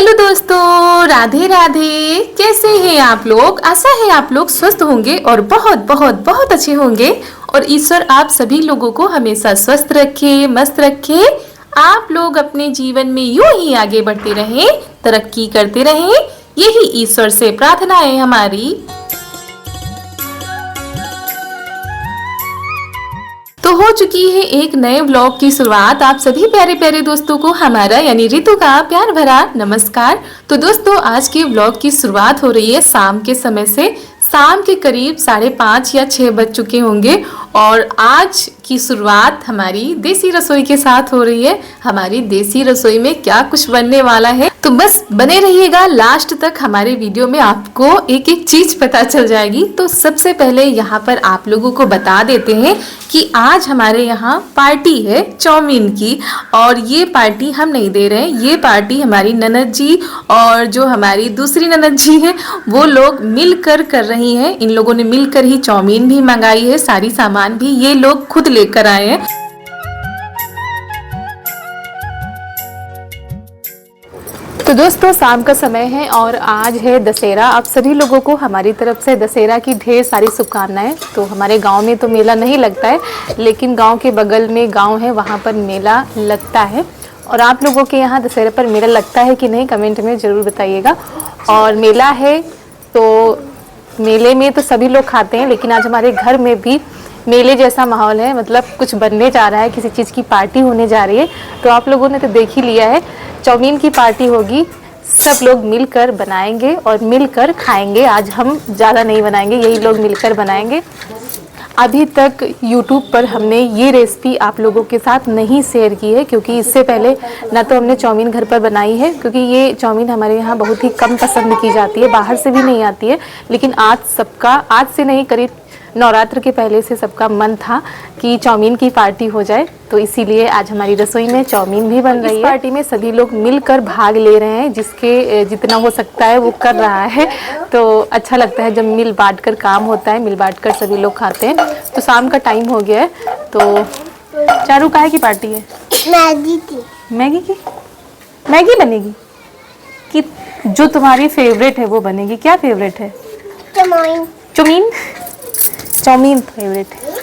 Hello दोस्तों, राधे राधे। कैसे हैं आप लोग? आशा है आप लोग स्वस्थ होंगे और बहुत बहुत बहुत अच्छे होंगे। और ईश्वर आप सभी लोगों को हमेशा स्वस्थ रखे, मस्त रखे। आप लोग अपने जीवन में यूं ही आगे बढ़ते रहें, तरक्की करते रहें, यही ईश्वर से प्रार्थना है हमारी। तो हो चुकी है एक नए व्लॉग की शुरुआत। आप सभी प्यारे प्यारे दोस्तों को हमारा यानी रितु का प्यार भरा नमस्कार। तो दोस्तों, आज के व्लॉग की शुरुआत हो रही है शाम के समय से। शाम के करीब 5:30 या 6 बज चुके होंगे और आज की शुरुआत हमारी देसी रसोई के साथ हो रही है। हमारी देसी रसोई में क्या कुछ बनने वाला है, तो बस बने रहिएगा लास्ट तक। हमारे वीडियो में आपको एक एक चीज पता चल जाएगी। तो सबसे पहले यहाँ पर आप लोगों को बता देते हैं कि आज हमारे यहाँ पार्टी है चाउमीन की। और ये पार्टी हम नहीं दे रहे हैं, ये पार्टी हमारी ननद जी और जो हमारी दूसरी ननद जी है वो लोग मिलकर कर रही हैं। इन लोगों ने मिलकर ही चाउमीन भी मंगाई है, सारी सामान भी ये लोग खुद लेकर आए हैं। तो दोस्तों, शाम का समय है और आज है दशहरा। आप सभी लोगों को हमारी तरफ से दशहरा की ढेर सारी शुभकामनाएं। तो हमारे गांव में तो मेला नहीं लगता है, लेकिन गांव के बगल में गांव है, वहां पर मेला लगता है। और आप लोगों के यहाँ दशहरा पर मेला लगता है कि नहीं, कमेंट में ज़रूर बताइएगा। और मेला है तो मेले में तो सभी लोग खाते हैं, लेकिन आज हमारे घर में भी मेले जैसा माहौल है। मतलब कुछ बनने जा रहा है, किसी चीज़ की पार्टी होने जा रही है। तो आप लोगों ने तो देख ही लिया है, चाउमीन की पार्टी होगी। सब लोग मिलकर बनाएंगे और मिलकर खाएंगे। आज हम ज़्यादा नहीं बनाएंगे, यही लोग मिलकर बनाएंगे। अभी तक YouTube पर हमने ये रेसिपी आप लोगों के साथ नहीं शेयर की है, क्योंकि इससे पहले ना तो हमने चाउमीन घर पर बनाई है, क्योंकि ये चाउमीन हमारे यहाँ बहुत ही कम पसंद की जाती है, बाहर से भी नहीं आती है। लेकिन आज से नहीं, करीब नवरात्र के पहले से सबका मन था कि चाउमीन की पार्टी हो जाए। तो इसीलिए आज हमारी रसोई में चाउमीन भी बन रही है। इस पार्टी में सभी लोग मिलकर भाग ले रहे हैं, जिसके जितना हो सकता है वो कर रहा है। तो अच्छा लगता है जब मिल बांट कर काम होता है, मिल बांट कर सभी लोग खाते हैं। तो शाम का टाइम हो गया है। तो चारू काहे की पार्टी है? मैगी की। मैगी बनेगी कि जो तुम्हारी फेवरेट है वो बनेगी? क्या फेवरेट है? चाउमीन फेवरेट है।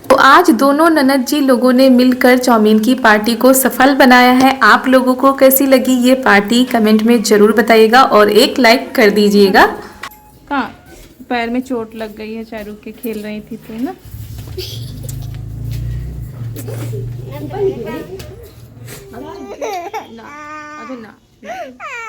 तो आज दोनों ननद जी लोगों ने मिलकर चाउमीन की पार्टी को सफल बनाया है। आप लोगों को कैसी लगी ये पार्टी, कमेंट में जरूर बताइएगा और एक लाइक कर दीजिएगा। कहाँ पैर में चोट लग गई है? चारू के खेल रही थी तो ना।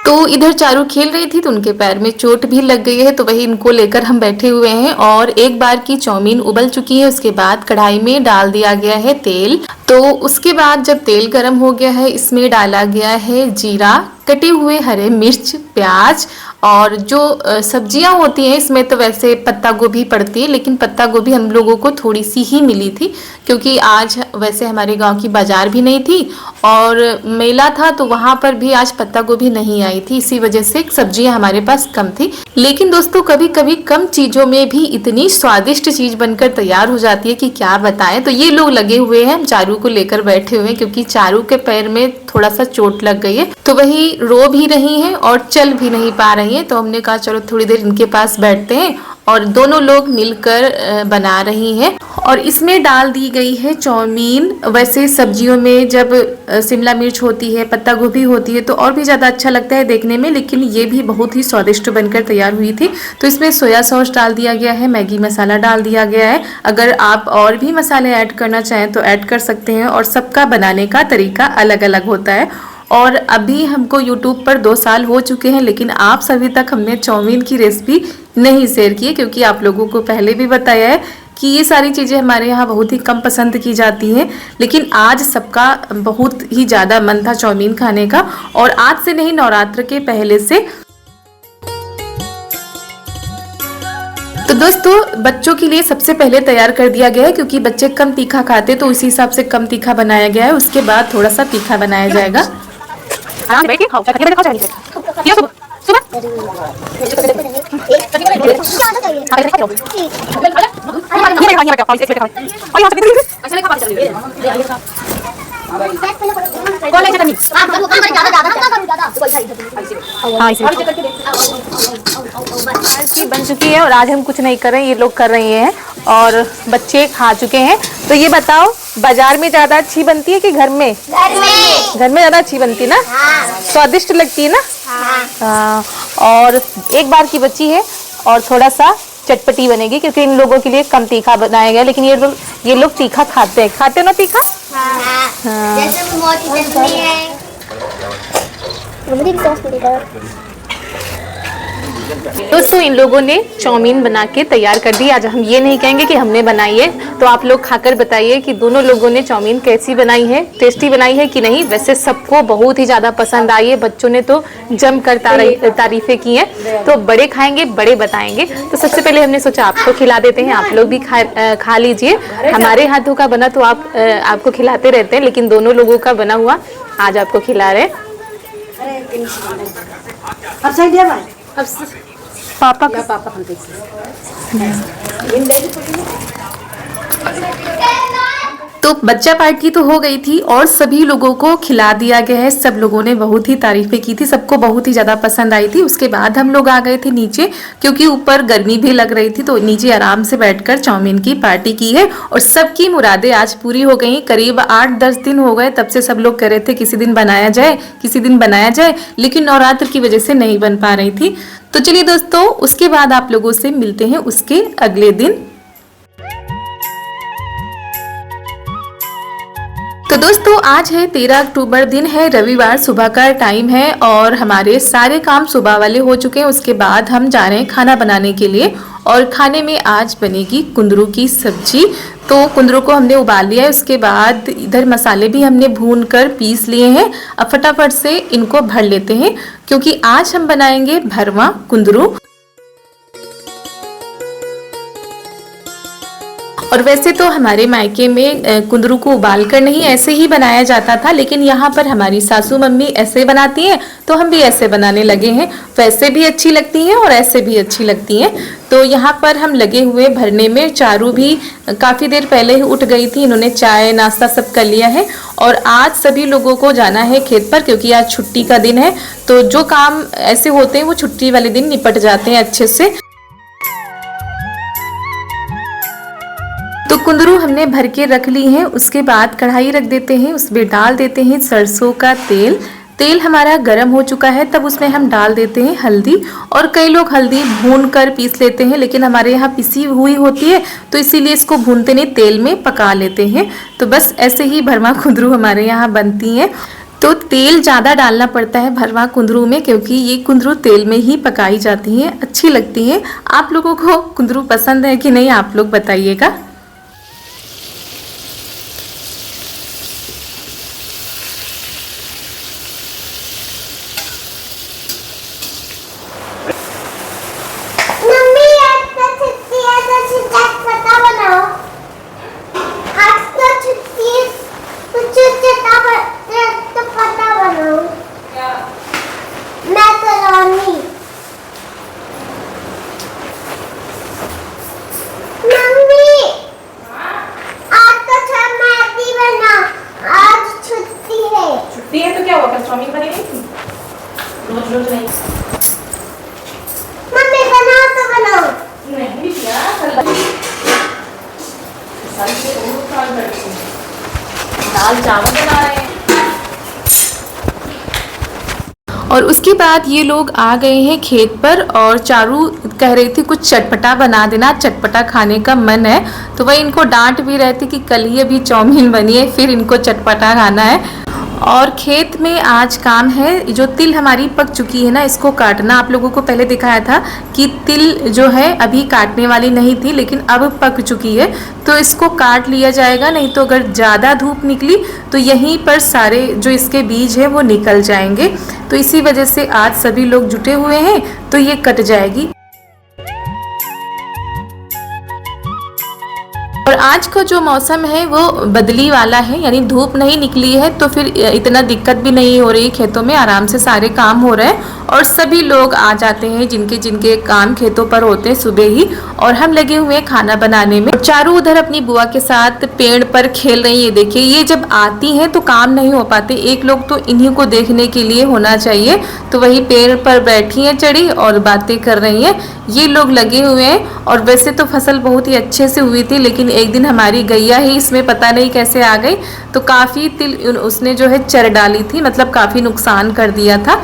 तो इधर चारू खेल रही थी तो उनके पैर में चोट भी लग गई है, तो वही इनको लेकर हम बैठे हुए हैं। और एक बार की चाउमीन उबल चुकी है, उसके बाद कढ़ाई में डाल दिया गया है तेल। तो उसके बाद जब तेल गर्म हो गया है, इसमें डाला गया है जीरा, कटे हुए हरे मिर्च, प्याज और जो सब्जियां होती हैं इसमें तो वैसे पत्ता गोभी पड़ती है, लेकिन पत्ता गोभी हम लोगों को थोड़ी सी ही मिली थी, क्योंकि आज वैसे हमारे गांव की बाजार भी नहीं थी और मेला था, तो वहां पर भी आज पत्ता गोभी नहीं आई थी। इसी वजह से सब्जियां हमारे पास कम थी। लेकिन दोस्तों, कभी कभी कम चीजों में भी इतनी स्वादिष्ट चीज बनकर तैयार हो जाती है कि क्या बताएं। तो ये लोग लगे हुए हैं, चारू को लेकर बैठे हुए हैं, क्योंकि चारू के पैर में थोड़ा सा चोट लग गई है, तो वही रो भी रही हैं और चल भी नहीं पा रही हैं। तो हमने कहा चलो थोड़ी देर इनके पास बैठते हैं। और दोनों लोग मिलकर बना रही हैं। और इसमें डाल दी गई है चाउमीन। वैसे सब्जियों में जब शिमला मिर्च होती है, पत्ता गोभी होती है, तो और भी ज़्यादा अच्छा लगता है देखने में, लेकिन ये भी बहुत ही स्वादिष्ट बनकर तैयार हुई थी। तो इसमें सोया सॉस डाल दिया गया है, मैगी मसाला डाल दिया गया है। अगर आप और भी मसाले ऐड करना चाहें तो ऐड कर सकते हैं, और सबका बनाने का तरीका अलग अलग होता है। और अभी हमको YouTube पर 2 साल हो चुके हैं, लेकिन आप सभी तक हमने चाउमीन की रेसिपी नहीं शेयर की है, क्योंकि आप लोगों को पहले भी बताया है कि ये सारी चीज़ें हमारे यहाँ बहुत ही कम पसंद की जाती हैं। लेकिन आज सबका बहुत ही ज़्यादा मन था चाउमीन खाने का, और आज से नहीं, नवरात्र के पहले से। तो दोस्तों, बच्चों के लिए सबसे पहले तैयार कर दिया गया है, क्योंकि बच्चे कम तीखा खाते, तो उसी हिसाब से कम तीखा बनाया गया है। उसके बाद थोड़ा सा तीखा बनाया जाएगा। आराम से बैठिए, खाओ, सुबह की बन चुकी है और आज हम कुछ नहीं कर रहे हैं, ये लोग कर रहे हैं और बच्चे खा चुके हैं। तो ये बताओ, बाजार में ज्यादा अच्छी बनती है कि घर में? घर में ज्यादा अच्छी बनती है ना? स्वादिष्ट लगती है ना? हाँ। और एक बार की बची है और थोड़ा सा चटपटी बनेगी क्योंकि इन लोगों के लिए कम तीखा बनाया गया, लेकिन ये लोग तीखा खाते हैं। खाते हो ना तीखा? हाँ। जैसे मोटी चटनी है। दोस्तों, इन लोगों ने चाउमीन बना के तैयार कर दी। आज हम ये नहीं कहेंगे कि हमने बनाई है, तो आप लोग खाकर बताइए कि दोनों लोगों ने चाउमीन कैसी बनाई है, टेस्टी बनाई है कि नहीं। वैसे सबको बहुत ही ज़्यादा पसंद आई है, बच्चों ने तो जमकर तारीफें की हैं। तो बड़े खाएंगे, बड़े बताएंगे। तो सबसे पहले हमने सोचा आपको खिला देते हैं, आप लोग भी खा लीजिए। हमारे हाथों का बना तो आपको खिलाते रहते हैं, लेकिन दोनों लोगों का बना हुआ आज आपको खिला रहे हैं। अब पापा तो बच्चा पार्टी तो हो गई थी और सभी लोगों को खिला दिया गया है। सब लोगों ने बहुत ही तारीफें की थी, सबको बहुत ही ज़्यादा पसंद आई थी। उसके बाद हम लोग आ गए थे नीचे, क्योंकि ऊपर गर्मी भी लग रही थी, तो नीचे आराम से बैठकर चाउमीन की पार्टी की है और सबकी मुरादें आज पूरी हो गई। करीब 8-10 दिन हो गए, तब से सब लोग कह रहे थे किसी दिन बनाया जाए, किसी दिन बनाया जाए, लेकिन नवरात्र की वजह से नहीं बन पा रही थी। तो चलिए दोस्तों, उसके बाद आप लोगों से मिलते हैं उसके अगले दिन। तो दोस्तों, आज है 13 अक्टूबर, दिन है रविवार, सुबह का टाइम है और हमारे सारे काम सुबह वाले हो चुके हैं। उसके बाद हम जा रहे हैं खाना बनाने के लिए और खाने में आज बनेगी कुंदरू की सब्जी। तो कुंदरू को हमने उबाल लिया है, उसके बाद इधर मसाले भी हमने भून कर पीस लिए हैं। अब फटाफट से इनको भर लेते हैं, क्योंकि आज हम बनाएंगे भरवा कुंदरू। और वैसे तो हमारे मायके में कुंदरू को उबाल कर नहीं, ऐसे ही बनाया जाता था, लेकिन यहाँ पर हमारी सासू मम्मी ऐसे बनाती हैं, तो हम भी ऐसे बनाने लगे हैं। वैसे भी अच्छी लगती हैं और ऐसे भी अच्छी लगती हैं। तो यहाँ पर हम लगे हुए भरने में। चारू भी काफ़ी देर पहले ही उठ गई थी, इन्होंने चाय नाश्ता सब कर लिया है। और आज सभी लोगों को जाना है खेत पर, क्योंकि आज छुट्टी का दिन है। तो जो काम ऐसे होते हैं वो छुट्टी वाले दिन निपट जाते हैं अच्छे से। तो कुंदरू हमने भर के रख ली है। उसके बाद कढ़ाई रख देते हैं, उसमें डाल देते हैं सरसों का तेल। तेल हमारा गर्म हो चुका है, तब उसमें हम डाल देते हैं हल्दी। और कई लोग हल्दी भून कर पीस लेते हैं, लेकिन हमारे यहाँ पिसी हुई होती है, तो इसीलिए इसको भूनते नहीं, तेल में पका लेते हैं। तो बस ऐसे ही भरवा कुंदरू हमारे यहाँ बनती हैं। तो तेल ज़्यादा डालना पड़ता है भरवा कुंदरू में, क्योंकि ये कुंदरू तेल में ही पकाई जाती हैं, अच्छी लगती हैं। आप लोगों को कुंदरू पसंद है कि नहीं, आप लोग बताइएगा। चाउमीन बनी नहीं थी, रोज रोज नहीं। मम्मी बनाओ तो बनाओ। नहीं किया दाल चावल बना रहे हैं। और उसके बाद ये लोग आ गए हैं खेत पर और चारू कह रही थी कुछ चटपटा बना देना, चटपटा खाने का मन है। तो वही इनको डांट भी रहे थे कि कल ही अभी चाउमीन बनी है, फिर इनको चटपटा खाना है। और खेत में आज काम है, जो तिल हमारी पक चुकी है ना, इसको काटना। आप लोगों को पहले दिखाया था कि तिल जो है अभी काटने वाली नहीं थी, लेकिन अब पक चुकी है, तो इसको काट लिया जाएगा। नहीं तो अगर ज़्यादा धूप निकली तो यहीं पर सारे जो इसके बीज हैं वो निकल जाएंगे। तो इसी वजह से आज सभी लोग जुटे हुए हैं, तो ये कट जाएगी। और आज का जो मौसम है वो बदली वाला है, यानी धूप नहीं निकली है, तो फिर इतना दिक्कत भी नहीं हो रही, खेतों में आराम से सारे काम हो रहे हैं। और सभी लोग आ जाते हैं जिनके जिनके काम खेतों पर होते हैं सुबह ही, और हम लगे हुए हैं खाना बनाने में। चारू उधर अपनी बुआ के साथ पेड़ पर खेल रही है। देखिए ये जब आती हैं तो काम नहीं हो पाते, एक लोग तो इन्हीं को देखने के लिए होना चाहिए। तो वही पेड़ पर बैठी हैं चढ़ी और बातें कर रही हैं। ये लोग लगे हुए हैं। और वैसे तो फसल बहुत ही अच्छे से हुई थी, लेकिन एक दिन हमारी गैया ही इसमें पता नहीं कैसे आ गई, तो काफ़ी तिल उसने जो है चर डाली थी, मतलब काफ़ी नुकसान कर दिया था।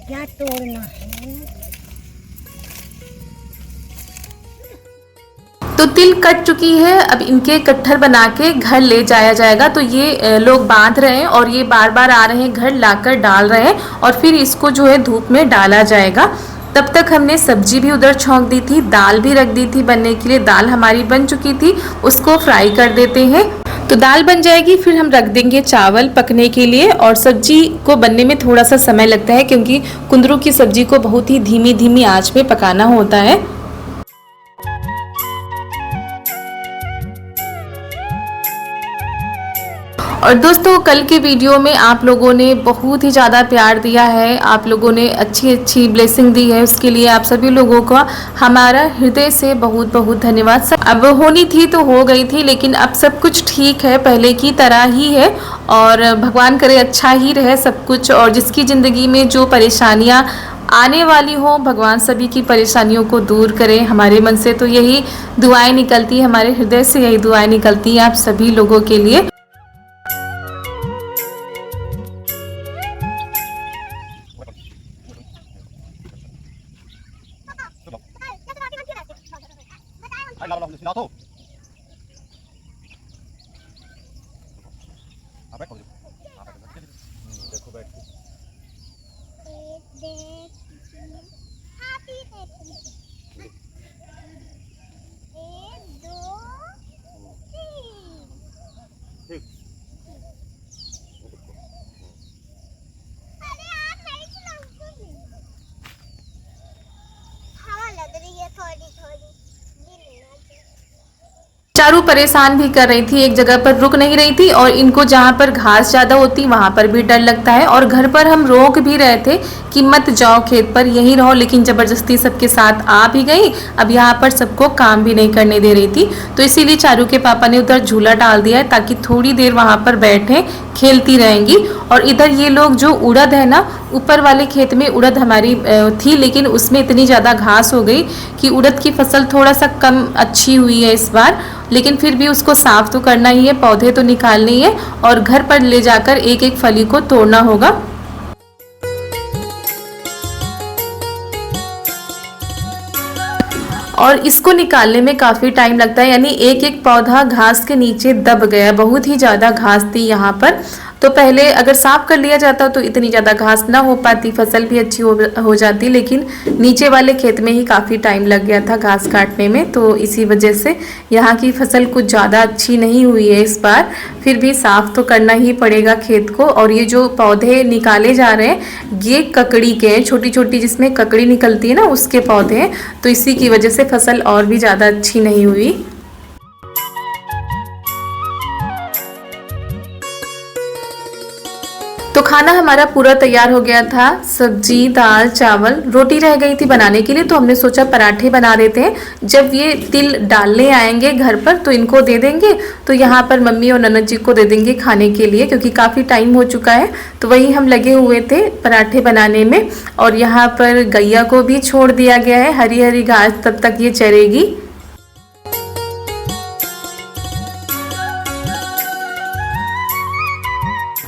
क्या तोड़ना है? तो तिल कट चुकी है, अब इनके कट्ठर बना के घर ले जाया जाएगा। तो ये लोग बांध रहे हैं और ये बार बार आ रहे हैं, घर लाकर डाल रहे हैं और फिर इसको जो है धूप में डाला जाएगा। तब तक हमने सब्जी भी उधर छौंक दी थी, दाल भी रख दी थी बनने के लिए। दाल हमारी बन चुकी थी, उसको फ्राई कर देते हैं। तो दाल बन जाएगी, फिर हम रख देंगे चावल पकने के लिए। और सब्जी को बनने में थोड़ा सा समय लगता है क्योंकि कुंदरू की सब्जी को बहुत ही धीमी धीमी आंच पे पकाना होता है। और दोस्तों कल के वीडियो में आप लोगों ने बहुत ही ज़्यादा प्यार दिया है, आप लोगों ने अच्छी अच्छी ब्लेसिंग दी है, उसके लिए आप सभी लोगों का हमारा हृदय से बहुत बहुत धन्यवाद। सब अब होनी थी तो हो गई थी, लेकिन अब सब कुछ ठीक है, पहले की तरह ही है। और भगवान करे अच्छा ही रहे सब कुछ। और जिसकी ज़िंदगी में जो परेशानियाँ आने वाली हो, भगवान सभी की परेशानियों को दूर करें। हमारे मन से तो यही दुआएं निकलती है, हमारे हृदय से यही दुआएं निकलती हैं आप सभी लोगों के लिए। चारू परेशान भी कर रही थी, एक जगह पर रुक नहीं रही थी। और इनको जहाँ पर घास ज़्यादा होती वहाँ पर भी डर लगता है। और घर पर हम रोक भी रहे थे कि मत जाओ खेत पर, यहीं रहो, लेकिन ज़बरदस्ती सबके साथ आ भी गई। अब यहाँ पर सबको काम भी नहीं करने दे रही थी, तो इसीलिए चारू के पापा ने उधर झूला डाल दिया है ताकि थोड़ी देर वहाँ पर बैठें, खेलती रहेंगी। और इधर ये लोग जो उड़द है ना, ऊपर वाले खेत में उड़द हमारी थी, लेकिन उसमें इतनी ज़्यादा घास हो गई कि उड़द की फसल थोड़ा सा कम अच्छी हुई है इस बार। लेकिन फिर भी उसको साफ तो करना ही है, पौधे तो निकालने ही है और घर पर ले जाकर एक एक फली को तोड़ना होगा। और इसको निकालने में काफ़ी टाइम लगता है, यानी एक एक पौधा घास के नीचे दब गया, बहुत ही ज़्यादा घास थी यहाँ पर। तो पहले अगर साफ कर लिया जाता तो इतनी ज़्यादा घास ना हो पाती, फसल भी अच्छी हो जाती, लेकिन नीचे वाले खेत में ही काफ़ी टाइम लग गया था घास काटने में। तो इसी वजह से यहाँ की फसल कुछ ज़्यादा अच्छी नहीं हुई है इस बार। फिर भी साफ तो करना ही पड़ेगा खेत को। और ये जो पौधे निकाले जा रहे हैं ये ककड़ी के हैं, छोटी छोटी जिसमें ककड़ी निकलती है ना, उसके पौधे हैं। तो इसी की वजह से फसल और भी ज़्यादा अच्छी नहीं हुई। तो खाना हमारा पूरा तैयार हो गया था, सब्जी, दाल, चावल, रोटी रह गई थी बनाने के लिए। तो हमने सोचा पराठे बना देते हैं, जब ये तिल डालने आएंगे घर पर तो इनको दे देंगे। तो यहाँ पर मम्मी और ननद जी को दे देंगे खाने के लिए, क्योंकि काफ़ी टाइम हो चुका है। तो वही हम लगे हुए थे पराठे बनाने में। और यहाँ पर गैया को भी छोड़ दिया गया है, हरी हरी घास तब तक ये चरेगी।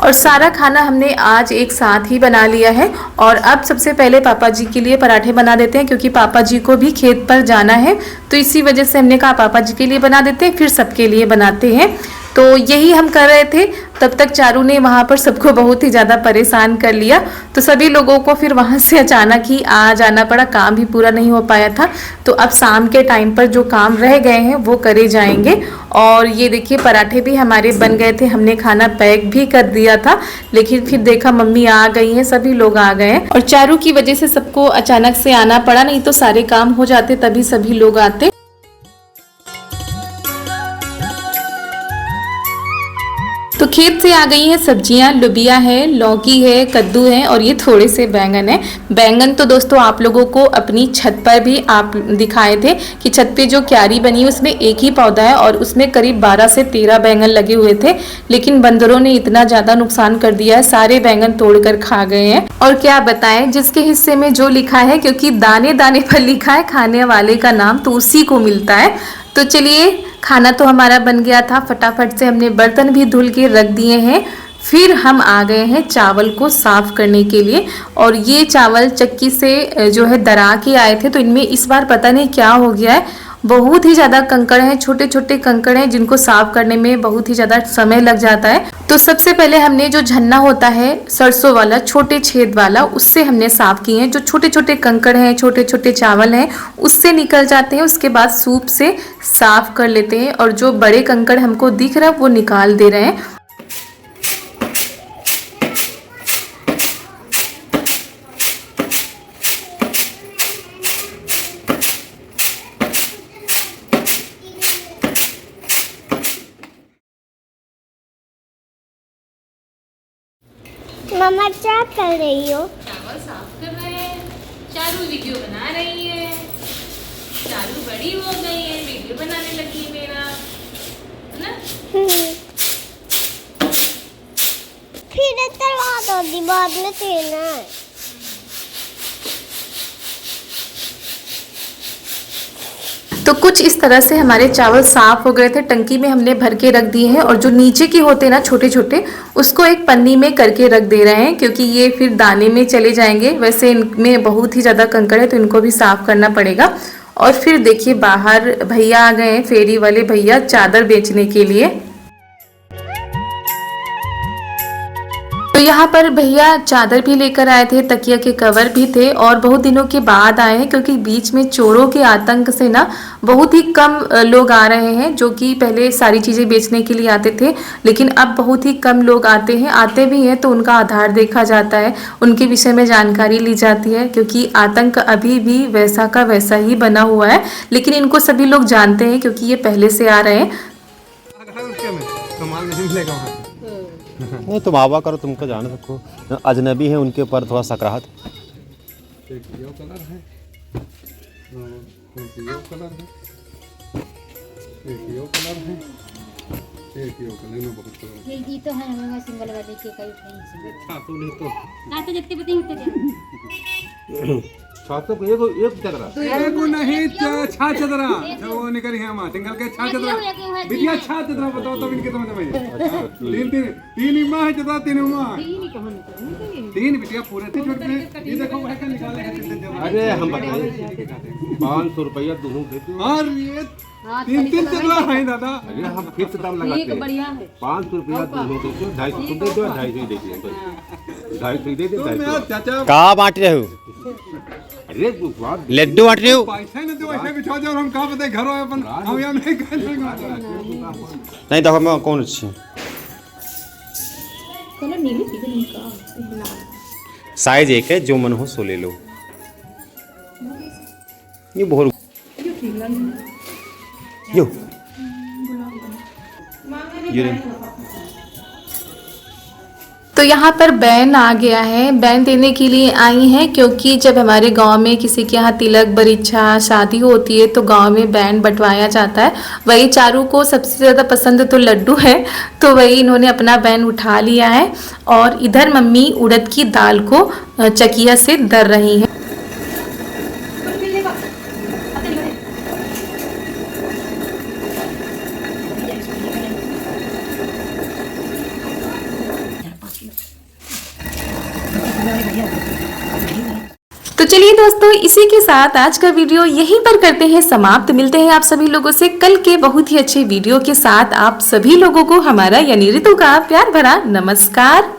और सारा खाना हमने आज एक साथ ही बना लिया है। और अब सबसे पहले पापा जी के लिए पराठे बना देते हैं, क्योंकि पापा जी को भी खेत पर जाना है। तो इसी वजह से हमने कहा पापा जी के लिए बना देते हैं, फिर सबके लिए बनाते हैं। तो यही हम कर रहे थे। तब तक चारू ने वहाँ पर सबको बहुत ही ज़्यादा परेशान कर लिया, तो सभी लोगों को फिर वहाँ से अचानक ही आ जाना पड़ा, काम भी पूरा नहीं हो पाया था। तो अब शाम के टाइम पर जो काम रह गए हैं वो करे जाएंगे। और ये देखिए पराठे भी हमारे बन गए थे, हमने खाना पैक भी कर दिया था, लेकिन फिर देखा मम्मी आ गई हैं, सभी लोग आ गए हैं। और चारू की वजह से सबको अचानक से आना पड़ा, नहीं तो सारे काम हो जाते तभी सभी लोग आते। तो खेत से आ गई हैं सब्जियां, लोबिया है, लौकी है, कद्दू है और ये थोड़े से बैंगन है। बैंगन तो दोस्तों आप लोगों को अपनी छत पर भी आप दिखाए थे कि छत पे जो क्यारी बनी है उसमें एक ही पौधा है और उसमें करीब 12 से 13 बैंगन लगे हुए थे, लेकिन बंदरों ने इतना ज़्यादा नुकसान कर दिया है, सारे बैंगन तोड़कर खा गए हैं। और क्या बताएं, जिसके हिस्से में जो लिखा है, क्योंकि दाने दाने पर लिखा है खाने वाले का नाम, तो उसी को मिलता है। तो चलिए खाना तो हमारा बन गया था, फटाफट से हमने बर्तन भी धुल के रख दिए हैं। फिर हम आ गए हैं चावल को साफ करने के लिए। और ये चावल चक्की से जो है दरा के आए थे, तो इनमें इस बार पता नहीं क्या हो गया है, बहुत ही ज़्यादा कंकड़ हैं, छोटे छोटे कंकड़ हैं जिनको साफ करने में बहुत ही ज़्यादा समय लग जाता है। तो सबसे पहले हमने जो झन्ना होता है सरसों वाला, छोटे छेद वाला, उससे हमने साफ किए हैं। जो छोटे छोटे कंकड़ हैं, छोटे छोटे चावल हैं, उससे निकल जाते हैं। उसके बाद सूप से साफ कर लेते हैं और जो बड़े कंकड़ हमको दिख रहा है वो निकाल दे रहे हैं। मम्मा क्या कर रही हो? चावल साफ कर रहे हैं। चारू वीडियो बना रही है। चारू बड़ी हो गई है, वीडियो बनाने लगी है मेरा, है ना? फिर तरवा दो दी बाद में तेना। तो कुछ इस तरह से हमारे चावल साफ हो गए थे, टंकी में हमने भर के रख दिए हैं। और जो नीचे के होते हैं ना छोटे छोटे, उसको एक पन्नी में करके रख दे रहे हैं, क्योंकि ये फिर दाने में चले जाएंगे। वैसे इनमें बहुत ही ज़्यादा कंकड़ है तो इनको भी साफ करना पड़ेगा। और फिर देखिए बाहर भैया आ गए हैं, फेरी वाले भैया, चादर बेचने के लिए। तो यहाँ पर भैया चादर भी लेकर आए थे, तकिया के कवर भी थे, और बहुत दिनों के बाद आए हैं, क्योंकि बीच में चोरों के आतंक से ना बहुत ही कम लोग आ रहे हैं, जो कि पहले सारी चीज़ें बेचने के लिए आते थे, लेकिन अब बहुत ही कम लोग आते हैं। आते भी हैं तो उनका आधार देखा जाता है, उनके विषय में जानकारी ली जाती है, क्योंकि आतंक अभी भी वैसा का वैसा ही बना हुआ है। लेकिन इनको सभी लोग जानते हैं क्योंकि ये पहले से आ रहे हैं। नहीं तुम आवा करो, तुमको जान सको, अजनबी है उनके ऊपर थोड़ा सकराहत। एक ये कलर है, एक ये कलर है, एक ये कलर है, एक ये कलर में बहुत कलर ये तो है हमें सिंगल वाले के कई फ्रेंड्स छातू नहीं तो ना तो जितने पति होते छातू को एक चदरा एक नहीं छा चदरा वो निकल है मां सिंगल के छा चदरा बिटिया छा चदरा बताओ तब इनके समझ में तीन मां है चदरा, तीन मां तीन बिटिया पूरे थे छोटे में। ये देखो वह का निकाले हैं कितने। अरे हम बताएं 500 रुपया दोनों देते और ये तीन चदरा है दादा। अरे हम फिक्स दाम लगाते हैं 500 रुपया दोनों देते हैं, 250 दे दो, 250 दे दो, 250 दे दो, 250 चाचा कहाँ बांट रहे हो? अरे लड्डू बांट रहे हो? पैसा नहीं तो ऐसे बिछा जाओ, हम कहाँ बताए घर आए अपन हम यहाँ नहीं करेंगे। नहीं देखो मैं कौन अच्छी साइज एक है, जो मन हो सो ले लो। ये बहुत यो ये तो यहाँ पर बैन आ गया है, बैन देने के लिए आई हैं, क्योंकि जब हमारे गांव में किसी के यहाँ तिलक बरीक्षा शादी होती है तो गांव में बैन बंटवाया जाता है। वही चारू को सबसे ज़्यादा पसंद तो लड्डू है, तो वही इन्होंने अपना बैन उठा लिया है। और इधर मम्मी उड़द की दाल को चकिया से दर रही हैं। तो चलिए दोस्तों, इसी के साथ आज का वीडियो यहीं पर करते हैं समाप्त। मिलते हैं आप सभी लोगों से कल के बहुत ही अच्छे वीडियो के साथ। आप सभी लोगों को हमारा यानी रितु का प्यार भरा नमस्कार।